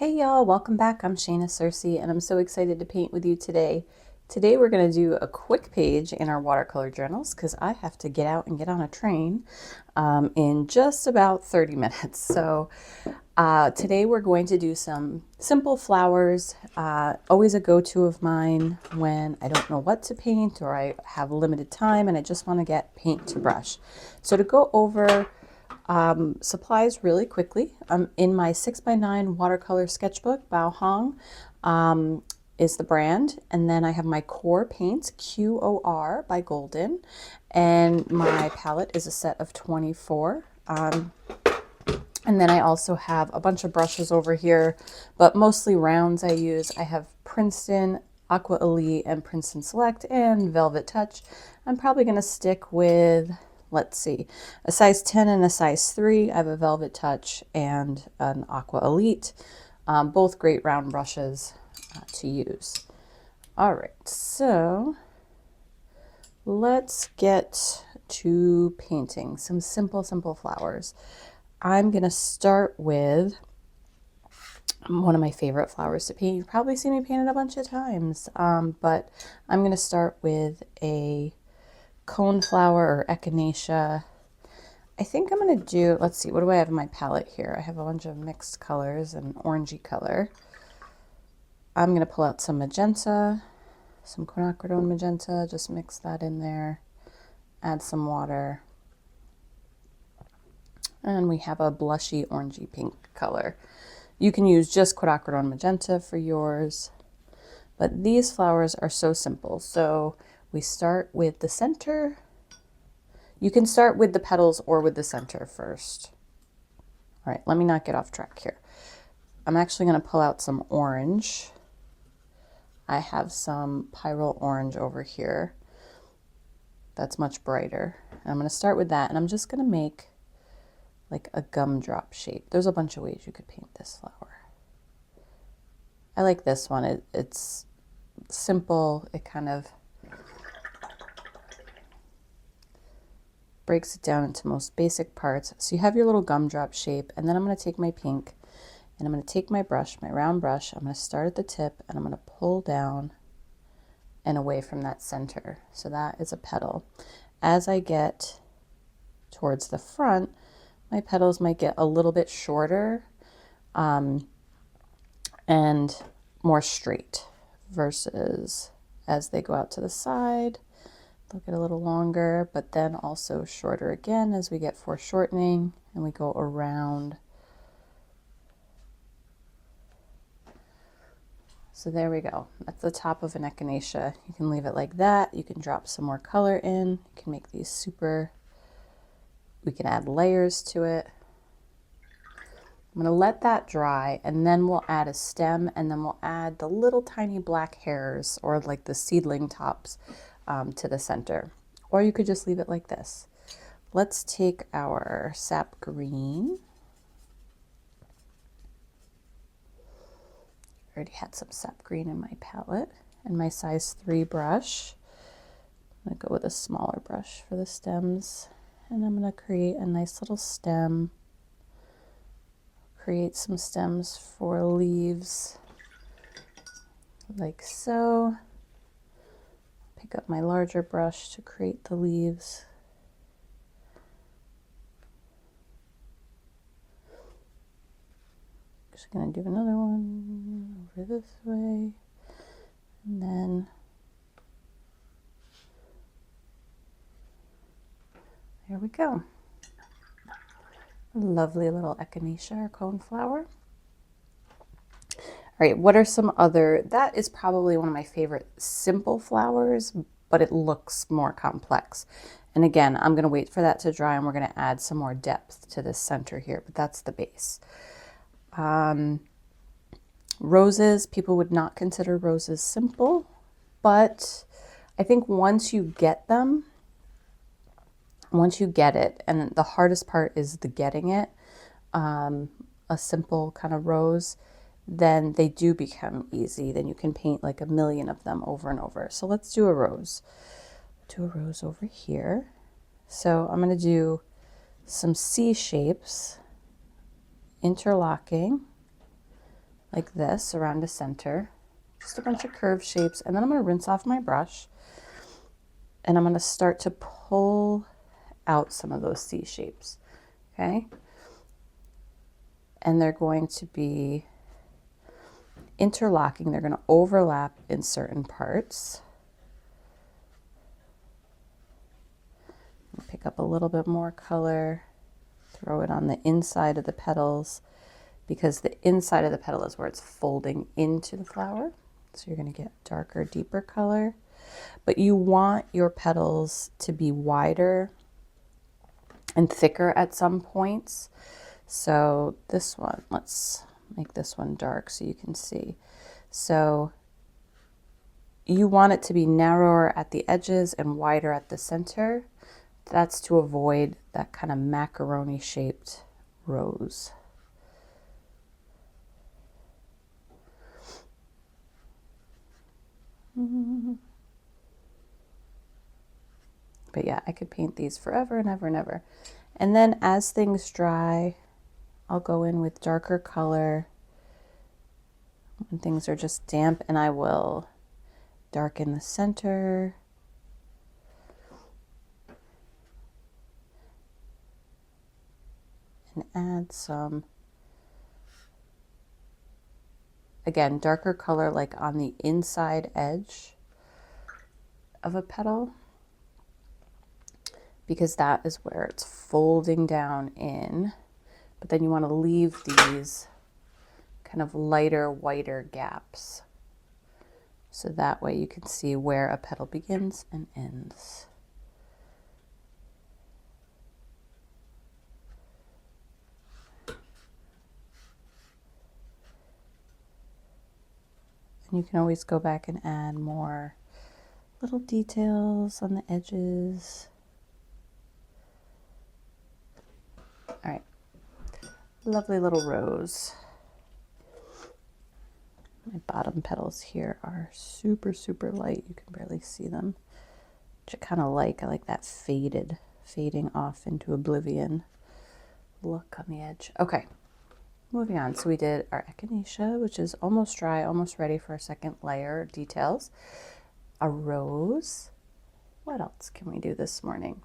Hey y'all, welcome back. I'm Shayna Cersei and I'm so excited to paint with you today. Today we're going to do a quick page in our watercolor journals because I have to get out and get on a train in just about 30 minutes. So today we're going to do some simple flowers, always a go-to of mine when I don't know what to paint or I have limited time and I just want to get paint to brush. So to go over supplies really quickly. In my 6x9 watercolor sketchbook, Bao Hong is the brand. And then I have my core paints, QOR by Golden. And my palette is a set of 24. And then I also have a bunch of brushes over here, but mostly rounds I use. I have Princeton, Aqua Elite, and Princeton Select, and Velvet Touch. I'm probably going to stick with, let's see, a size 10 and a size 3. I have a Velvet Touch and an Aqua Elite. Both great round brushes to use. All right, so let's get to painting some simple flowers. I'm going to start with one of my favorite flowers to paint. You've probably seen me paint it a bunch of times, but I'm going to start with a coneflower or echinacea. I think I'm going to do, let's see, what do I have in my palette here? I have a bunch of mixed colors and orangey color. I'm going to pull out some magenta, some Quinacridone magenta, just mix that in there, add some water. And we have a blushy orangey pink color. You can use just Quinacridone magenta for yours, but these flowers are so simple. So we start with the center. You can start with the petals or with the center first. All right, let me not get off track here. I'm actually going to pull out some orange. I have some Pyrrol orange over here. That's much brighter. And I'm going to start with that, and I'm just going to make like a gumdrop shape. There's a bunch of ways you could paint this flower. I like this one. It's simple. It kind of breaks it down into most basic parts. So you have your little gumdrop shape, and then I'm going to take my pink and I'm going to take my brush, my round brush. I'm going to start at the tip and I'm going to pull down and away from that center. So that is a petal. As I get towards the front, my petals might get a little bit shorter and more straight versus as they go out to the side, they'll get a little longer, but then also shorter again as we get foreshortening and we go around. So there we go. That's the top of an echinacea. You can leave it like that. You can drop some more color in. You can make these super, we can add layers to it. I'm going to let that dry and then we'll add a stem and then we'll add the little tiny black hairs or like the seedling tops to the center. Or you could just leave it like this. Let's take our sap green. I already had some sap green in my palette and my size 3 brush. I'm going to go with a smaller brush for the stems. And I'm going to create a nice little stem. Create some stems for leaves, like so. Pick up my larger brush to create the leaves. Just going to do another one over this way. And then there we go. A lovely little echinacea or coneflower. All right, what are some other, that is probably one of my favorite simple flowers, but it looks more complex. And again, I'm going to wait for that to dry and we're going to add some more depth to this center here, but that's the base. Roses, people would not consider roses simple, but I think once you get them, once you get it, and the hardest part is the getting it, a simple kind of rose, then they do become easy. Then you can paint like a million of them over and over. So let's do a rose. Do a rose over here. So I'm going to do some C shapes, interlocking, like this around the center, just a bunch of curved shapes. And then I'm going to rinse off my brush and I'm going to start to pull out some of those C shapes. Okay. And they're going to be interlocking. They're going to overlap in certain parts. Pick up a little bit more color, throw it on the inside of the petals, because the inside of the petal is where it's folding into the flower. So you're going to get darker, deeper color. But you want your petals to be wider and thicker at some points. So this one, let's make this one dark so you can see. So you want it to be narrower at the edges and wider at the center. That's to avoid that kind of macaroni shaped rose. But yeah, I could paint these forever and ever and ever. And then as things dry, I'll go in with darker color when things are just damp, and I will darken the center. And add some, again, darker color like on the inside edge of a petal, because that is where it's folding down in. But then you want to leave these kind of lighter, whiter gaps. So that way you can see where a petal begins and ends. And you can always go back and add more little details on the edges. All right, lovely little rose. My bottom petals here are super, super light. You can barely see them, which I kind of like. I like that fading off into oblivion look on the edge. Okay, moving on. So we did our echinacea, which is almost dry, almost ready for a second layer of details. A rose. What else can we do this morning?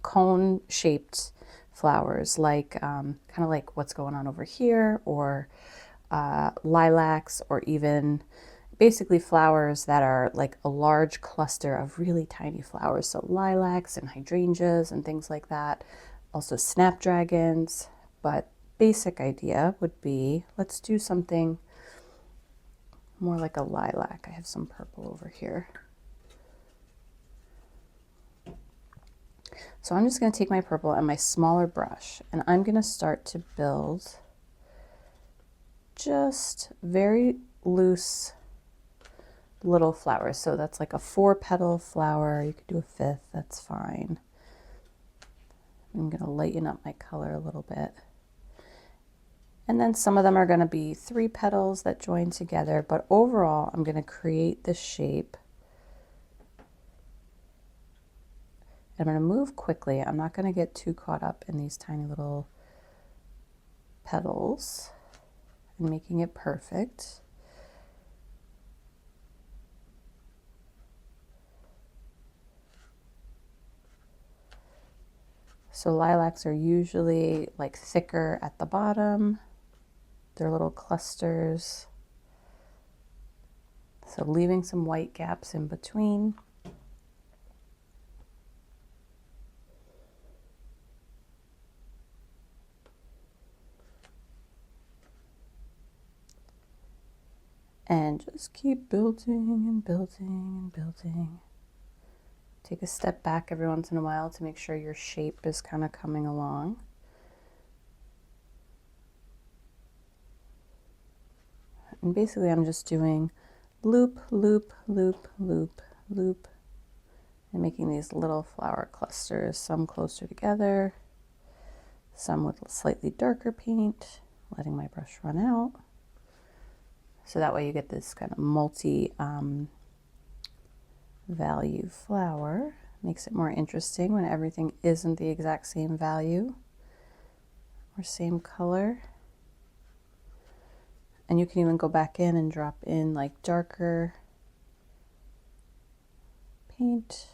Cone-shaped flowers, like kind of like what's going on over here, or lilacs, or even basically flowers that are like a large cluster of really tiny flowers. So lilacs and hydrangeas and things like that. Also snapdragons. But basic idea would be, let's do something more like a lilac. I have some purple over here. So I'm just going to take my purple and my smaller brush, and I'm going to start to build just very loose little flowers. So that's like a 4-petal flower. You could do a 5th, that's fine. I'm going to lighten up my color a little bit. And then some of them are going to be 3 petals that join together, but overall I'm going to create this shape. I'm going to move quickly. I'm not going to get too caught up in these tiny little petals and making it perfect. So lilacs are usually like thicker at the bottom. They're little clusters. So leaving some white gaps in between. And just keep building and building and building. Take a step back every once in a while to make sure your shape is kind of coming along. And basically I'm just doing loop, loop, loop, loop, loop, and making these little flower clusters, some closer together, some with slightly darker paint, letting my brush run out. So that way you get this kind of multi-value flower. Makes it more interesting when everything isn't the exact same value or same color. And you can even go back in and drop in like darker paint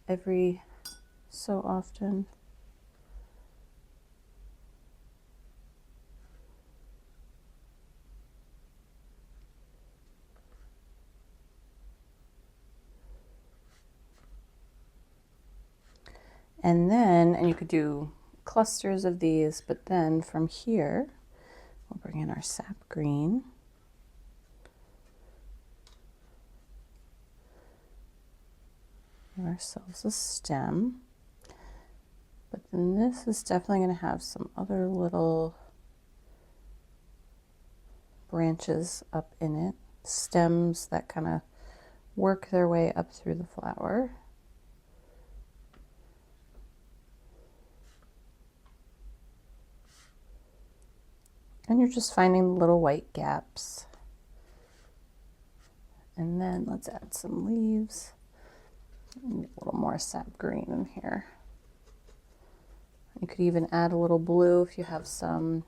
every so often. And then, and you could do clusters of these, but then from here, we'll bring in our sap green. Give ourselves a stem. But then this is definitely going to have some other little branches up in it, stems that kind of work their way up through the flower. And you're just finding little white gaps. And then let's add some leaves. And a little more sap green in here. You could even add a little blue if you have some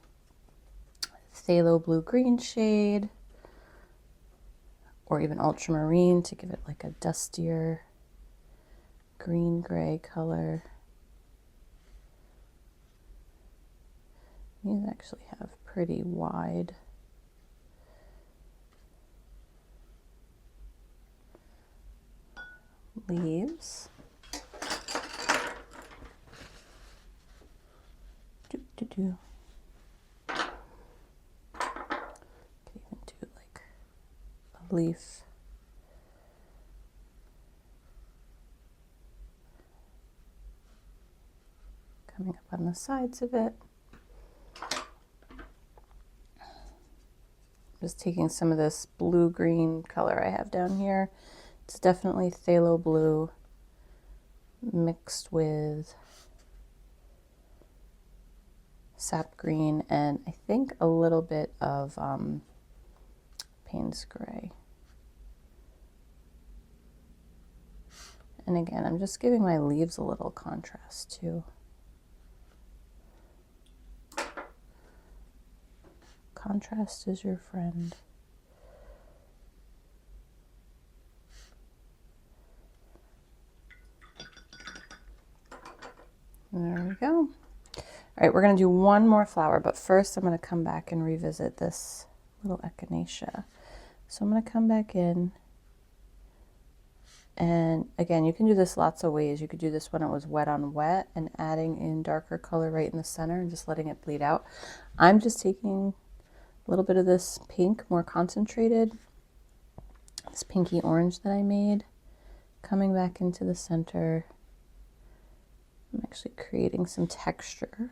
phthalo blue-green shade, or even ultramarine to give it like a dustier green-gray color. These actually have pretty wide leaves. Could even do like a leaf. Coming up on the sides of it. Just taking some of this blue-green color I have down here. It's definitely phthalo blue mixed with sap green and I think a little bit of Payne's gray. And again, I'm just giving my leaves a little contrast too. Contrast is your friend. There we go. All right, we're going to do one more flower, but first I'm going to come back and revisit this little echinacea. So I'm going to come back in, and again, you can do this lots of ways. You could do this when it was wet on wet and adding in darker color right in the center and just letting it bleed out. I'm just taking a little bit of this pink, more concentrated, this pinky orange that I made, coming back into the center. I'm actually creating some texture.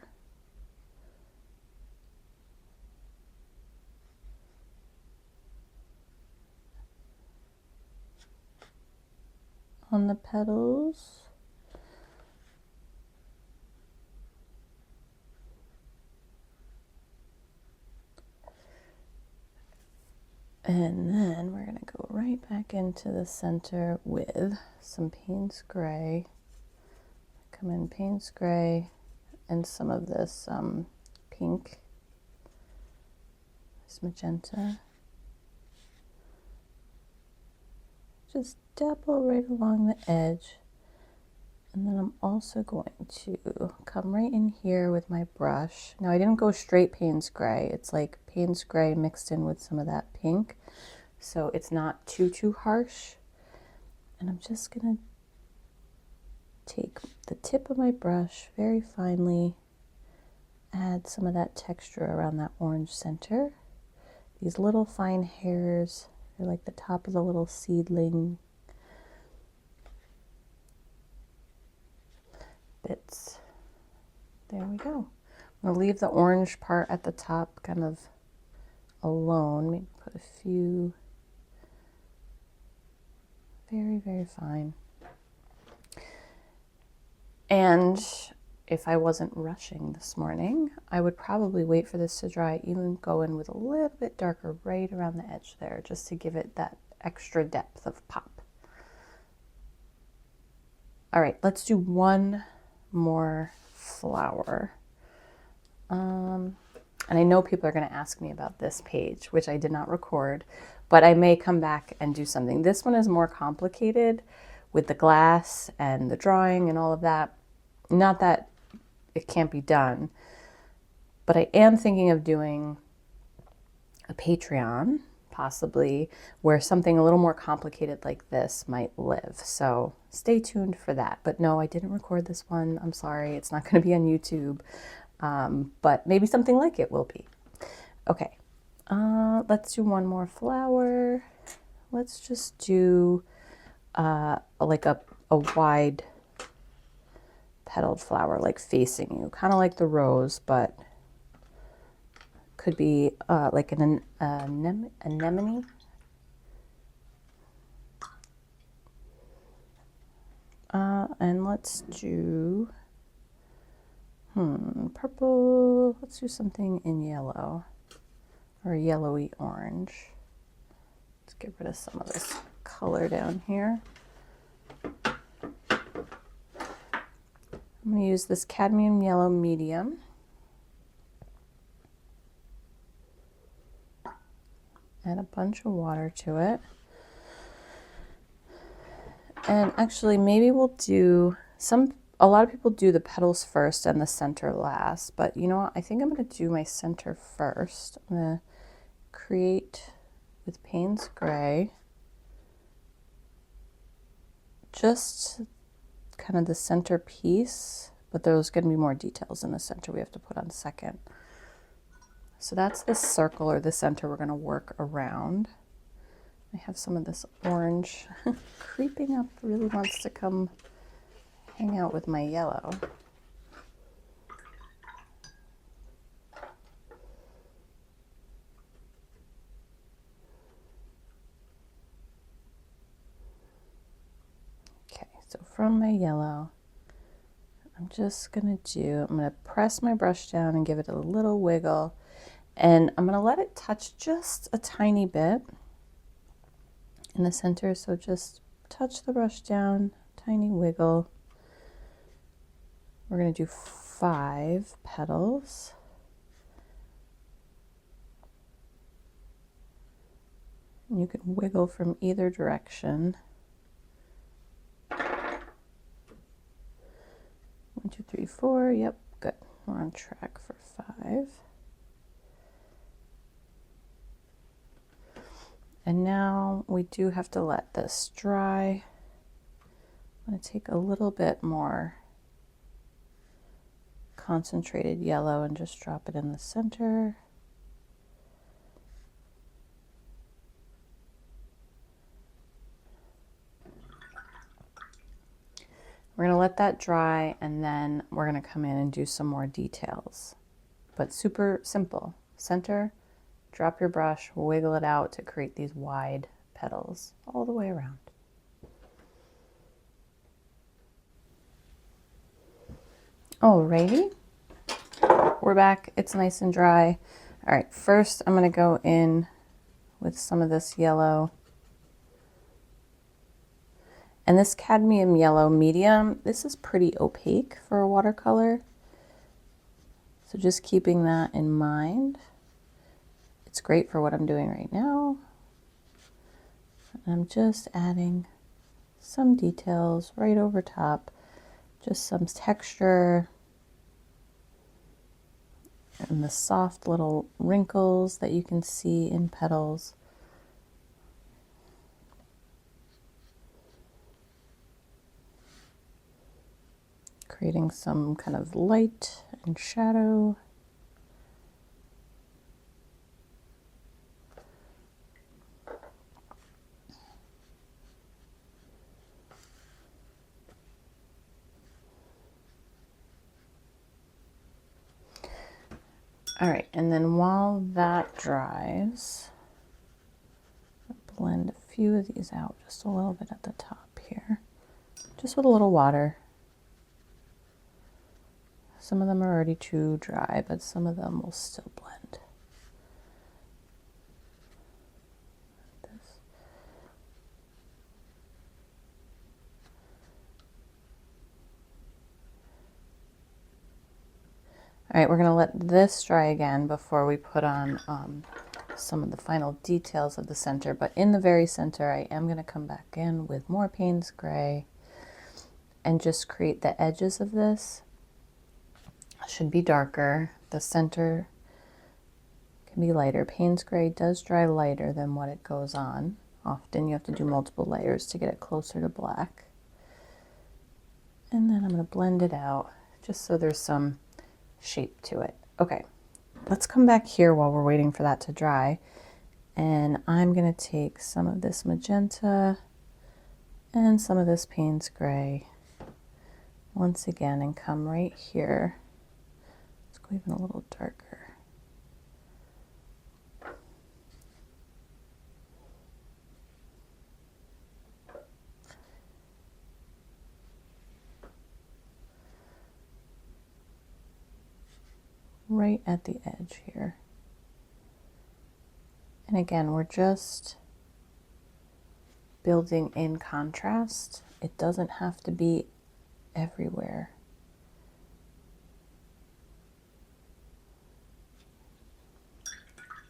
On the petals. And then we're going to go right back into the center with some Payne's gray. Come in Payne's gray and some of this pink, this magenta. Just dabble right along the edge. And then I'm also going to come right in here with my brush. Now I didn't go straight Payne's gray. It's like Payne's gray mixed in with some of that pink. So it's not too harsh. And I'm just gonna take the tip of my brush very finely, add some of that texture around that orange center. These little fine hairs are like the top of the little seedling bits. There we go. I'm going to leave the orange part at the top kind of alone. Maybe put a few very fine. And if I wasn't rushing this morning, I would probably wait for this to dry, even go in with a little bit darker right around the edge there, just to give it that extra depth of pop. All right, let's do one more flower. And I know people are going to ask me about this page, which I did not record, but I may come back and do something. This one is more complicated with the glass and the drawing and all of that. Not that it can't be done, but I am thinking of doing a Patreon, possibly, where something a little more complicated like this might live. So stay tuned for that. But no, I didn't record this one. I'm sorry. It's not going to be on YouTube. But maybe something like it will be. Okay. Let's do one more flower. Let's just do like a wide petaled flower, like facing you, kind of like the rose, but could be like an anemone. And let's do purple. Let's do something in yellow or yellowy orange. Let's get rid of some of this color down here. I'm going to use this cadmium yellow medium. Add a bunch of water to it. And actually, maybe we'll do a lot of people do the petals first and the center last, but you know what? I think I'm going to do my center first. I'm going to create with Payne's Gray just kind of the center piece, but there's going to be more details in the center we have to put on second. So that's the circle or the center we're going to work around. I have some of this orange creeping up, really wants to come hang out with my yellow. Okay, so from my yellow, I'm going to press my brush down and give it a little wiggle. And I'm going to let it touch just a tiny bit in the center. So just touch the brush down, tiny wiggle. We're going to do 5 petals. And you can wiggle from either direction. 1, 2, 3, 4. Yep, good. We're on track for 5. And now we do have to let this dry. I'm going to take a little bit more concentrated yellow and just drop it in the center. We're going to let that dry, and then we're going to come in and do some more details. But super simple. Center, drop your brush, wiggle it out to create these wide petals all the way around. Alrighty, we're back. It's nice and dry. All right, first I'm going to go in with some of this yellow. And this cadmium yellow medium, this is pretty opaque for a watercolor. So just keeping that in mind. It's great for what I'm doing right now. I'm just adding some details right over top, just some texture and the soft little wrinkles that you can see in petals. Creating some kind of light and shadow. All right, and then while that dries, I'll blend a few of these out just a little bit at the top here, just with a little water. Some of them are already too dry, but some of them will still blend. All right, we're gonna let this dry again before we put on some of the final details of the center. But in the very center, I am gonna come back in with more Payne's gray and just create the edges of this. Should be darker. The center can be lighter. Payne's gray does dry lighter than what it goes on. Often you have to do multiple layers to get it closer to black. And then I'm gonna blend it out just so there's some shape to it. Okay, let's come back here while we're waiting for that to dry. And I'm gonna take some of this magenta and some of this Payne's gray once again and come right here. Let's go even a little darker. Right at the edge here. And again, we're just building in contrast. It doesn't have to be everywhere.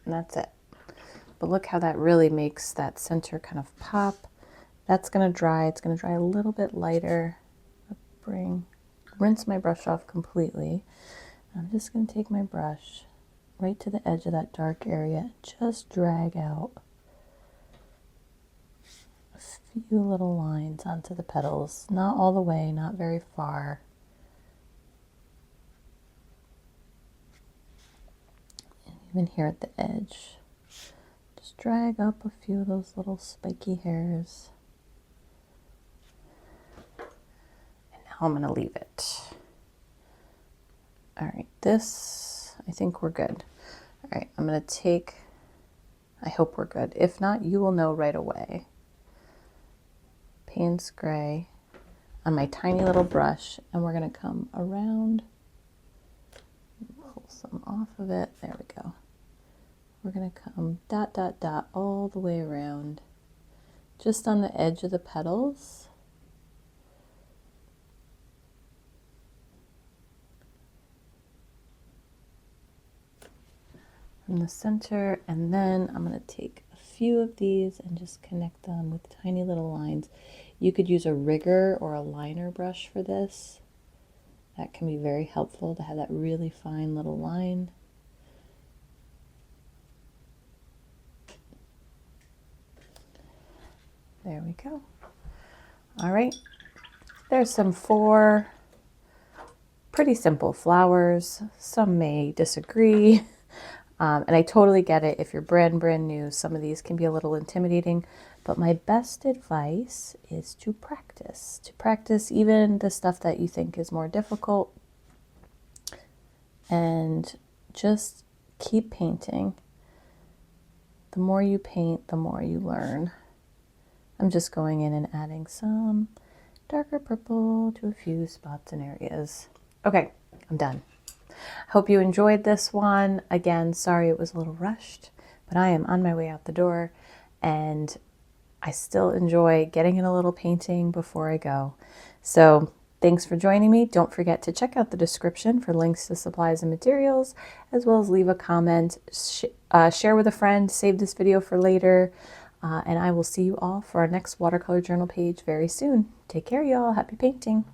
And that's it. But look how that really makes that center kind of pop. That's gonna dry. It's gonna dry a little bit lighter. Rinse my brush off completely. I'm just going to take my brush right to the edge of that dark area and just drag out a few little lines onto the petals. Not all the way, not very far. And even here at the edge, just drag up a few of those little spiky hairs. And now I'm going to leave it. All right, this, I think we're good. All right, I'm gonna take, I hope we're good. If not, you will know right away. Payne's gray on my tiny little brush, and we're gonna come around, pull some off of it, there we go. We're gonna come dot, dot, dot all the way around, just on the edge of the petals. From the center, and then I'm going to take a few of these and just connect them with tiny little lines. You could use a rigger or a liner brush for this. That can be very helpful to have that really fine little line. There we go. All right, there's some 4 pretty simple flowers. Some may disagree. And I totally get it. If you're brand new, some of these can be a little intimidating, but my best advice is to practice even the stuff that you think is more difficult, and just keep painting. The more you paint, the more you learn. I'm just going in and adding some darker purple to a few spots and areas. Okay, I'm done. Hope you enjoyed this one. Again, sorry it was a little rushed, but I am on my way out the door, and I still enjoy getting in a little painting before I go. So thanks for joining me. Don't forget to check out the description for links to supplies and materials, as well as leave a comment, share with a friend, save this video for later, and I will see you all for our next watercolor journal page very soon. Take care, y'all. Happy painting.